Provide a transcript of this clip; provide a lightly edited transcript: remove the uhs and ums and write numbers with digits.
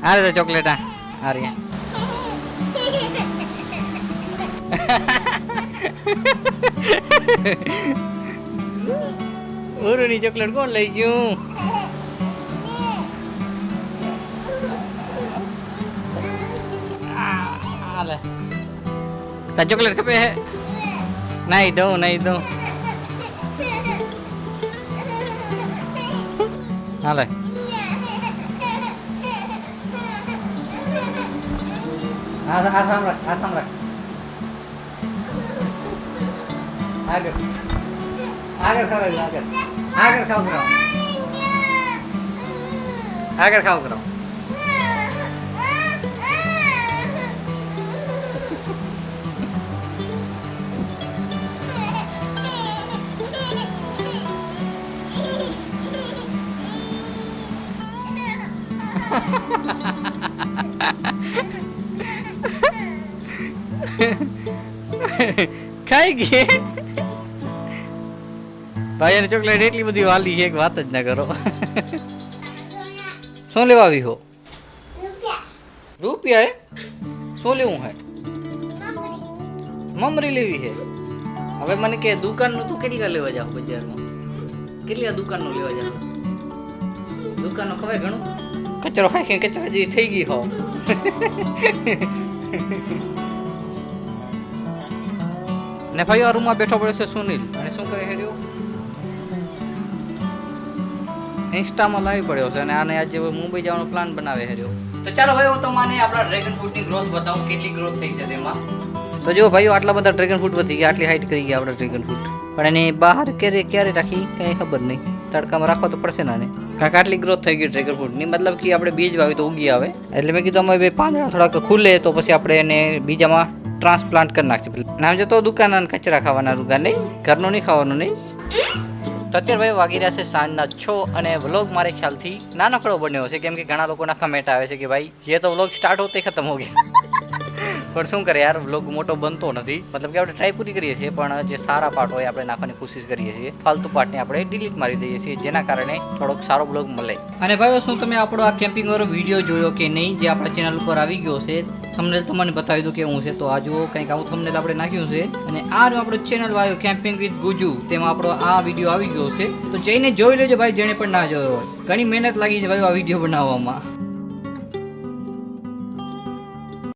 अरे तो चॉकलेट आ रही है। ઓરુની ચોકલેટ કોણ લઈ ગયું? હાલે તા ચોકલેટ ખપે હે? નહીં દઉં નહીં દઉં. હાલે આ થામ રાખ, આ થામ રાખ. આગળ આગળ ખાવ, આગળ આગળ ખાવ કરો, આગળ ખાવ કરો. ખાઈ ગઈ ભાઈ. એને ચોકલેટ એટલી બધી વાલી છે કે વાત જ ના કરો. શું લેવા આવી હો? રૂપિયા હે? શું લેવું હે? મમરી લેવી છે. હવે મને કે દુકાનનું તું કેટલી લેવા જાવ બજારમાં? કેટલી દુકાનનું લેવા જાવ? દુકાનનું ખવાય ઘણું? કચરો ખાઈ કચરા જેવી થઈ ગઈ હો. ને ભાઈ આ રૂમમાં બેઠો પડ્યો છે સુનિલ, અને શું કહે રહ્યો? ઇન્સ્ટામાં લાવી પડ્યો છે અને આને આજે મુંબઈ જવાનો પ્લાન બનાવે રહ્યો. તો ચાલો ભાઈ હું તમને આપણા ડ્રેગન ફ્રૂટની ગ્રોથ બતાવું, કેટલી ગ્રોથ થઈ છે તેમાં. તો જો ભાઈઓ આટલા બધા ડ્રેગન ફ્રૂટ વધી ગયા, આટલી હાઈટ કરી ગયા આપણા ડ્રેગન ફ્રૂટ. પણ એને બહાર ક્યારે રાખી કંઈ ખબર નહીં. તડકામાં રાખવા તો પડશે ને. કારણ કે આટલી ગ્રોથ થઈ ગઈ ડ્રેગન ફ્રૂટની, મતલબ કે આપણે બીજ વાવી તો ઉગી આવે. એટલે મેં કીધું અમે પાંદડા થોડાક ખુલે તો પછી આપણે એને બીજામાં ટ્રાન્સપ્લાન્ટ કરી નાખશે. નામ જો તો દુકાન કચરા ખાવાના રૂગા નહીં, ઘરનું નહીં ખાવાનું નહીં. તો અત્યારે ભાઈ વાગી રહ્યા છે સાંજના 6 અને વ્લોગ મારે ખ્યાલથી નાનકડો બન્યો છે, કેમ કે ઘણા લોકોના કમેન્ટ આવે છે કે ભાઈ ये तो व्लॉग स्टार्ट होते खत्म हो गया. પણ શું કરે યાર, વ્લોગ મોટો બનતો નથી. મતલબ કે આપણે ટ્રાય પૂરી કરીએ છીએ, પણ જે સારા પાર્ટ હોય આપણે નાખવાની કોશિશ કરીએ છીએ, ફાલતુ પાર્ટને આપણે ડિલીટ મારી દઈએ છીએ, જેના કારણે થોડોક સારો વ્લોગ મળે. અને ભાઈઓ શું તમે આપણો આ કેમ્પિંગ વાળો વિડીયો જોયો કે નહીં, જે આપણા ચેનલ ઉપર આવી ગયો છે? થંબનેલ તમને બતાવી દઉં કેવું છે. તો આ જુઓ, કંઈક આવું થંબનેલ આપણે નાખ્યું છે, અને આ આપણો ચેનલ આવ્યો કેમ્પિંગ વિથ ગુજુ, તેમાં આપણો આ વિડીયો આવી ગયો છે. તો જઈને જોઈ લેજો ભાઈ, જેણે પણ ના જોયો હોય. ઘણી મહેનત લાગી છે ભાઈ આ વિડીયો બનાવવામાં.